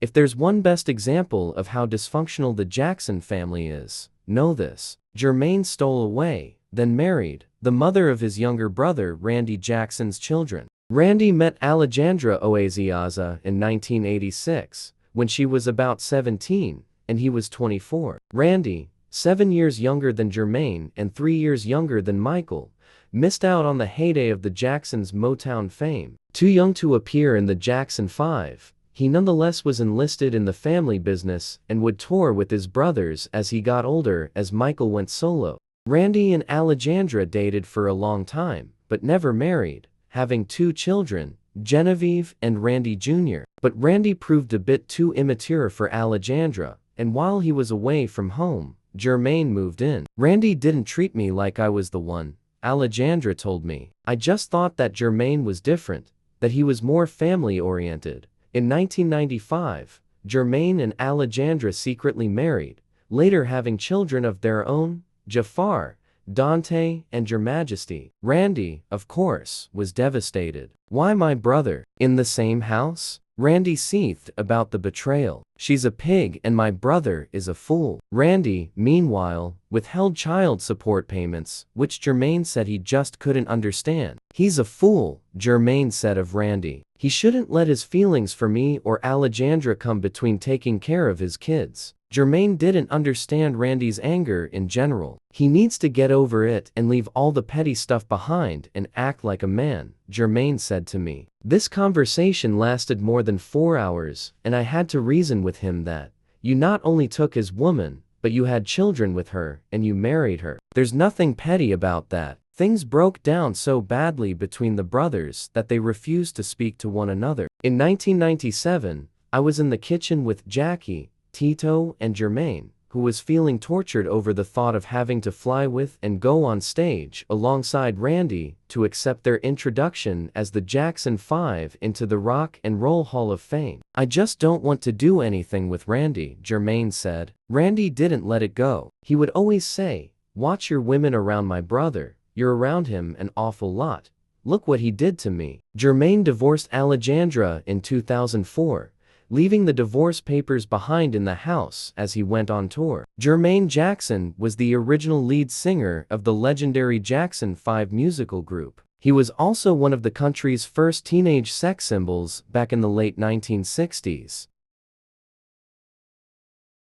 If there's one best example of how dysfunctional the Jackson family is, know this. Jermaine stole away, then married the mother of his younger brother Randy Jackson's children. Randy met Alejandra Oaziaza in 1986, when she was about 17, and he was 24. Randy, 7 years younger than Jermaine and 3 years younger than Micheal, missed out on the heyday of the Jacksons' Motown fame. Too young to appear in the Jackson 5, he nonetheless was enlisted in the family business and would tour with his brothers as he got older as Micheal went solo. Randy and Alejandra dated for a long time, but never married, having 2 children, Genevieve and Randy Jr. But Randy proved a bit too immature for Alejandra, and while he was away from home, Jermaine moved in. Randy didn't treat me like I was the one, Alejandra told me. I just thought that Jermaine was different, that he was more family-oriented. In 1995, Jermaine and Alejandra secretly married, later having children of their own, Jafar, Dante, and Your Majesty. Randy, of course, was devastated. Why my brother? In the same house? Randy seethed about the betrayal. She's a pig and my brother is a fool. Randy, meanwhile, withheld child support payments, which Jermaine said he just couldn't understand. He's a fool, Jermaine said of Randy. He shouldn't let his feelings for me or Alejandra come between taking care of his kids. Jermaine didn't understand Randy's anger in general. He needs to get over it and leave all the petty stuff behind and act like a man, Jermaine said to me. This conversation lasted more than 4 hours, and I had to reason with him that, you not only took his woman, but you had children with her, and you married her. There's nothing petty about that. Things broke down so badly between the brothers that they refused to speak to one another. In 1997, I was in the kitchen with Jackie, Tito, and Jermaine, who was feeling tortured over the thought of having to fly with and go on stage alongside Randy to accept their introduction as the Jackson 5 into the Rock and Roll Hall of Fame. I just don't want to do anything with Randy, Jermaine said. Randy didn't let it go. He would always say, watch your women around my brother, you're around him an awful lot. Look what he did to me. Jermaine divorced Alejandra in 2004. Leaving the divorce papers behind in the house as he went on tour. Jermaine Jackson was the original lead singer of the legendary Jackson 5 musical group. He was also one of the country's first teenage sex symbols back in the late 1960s.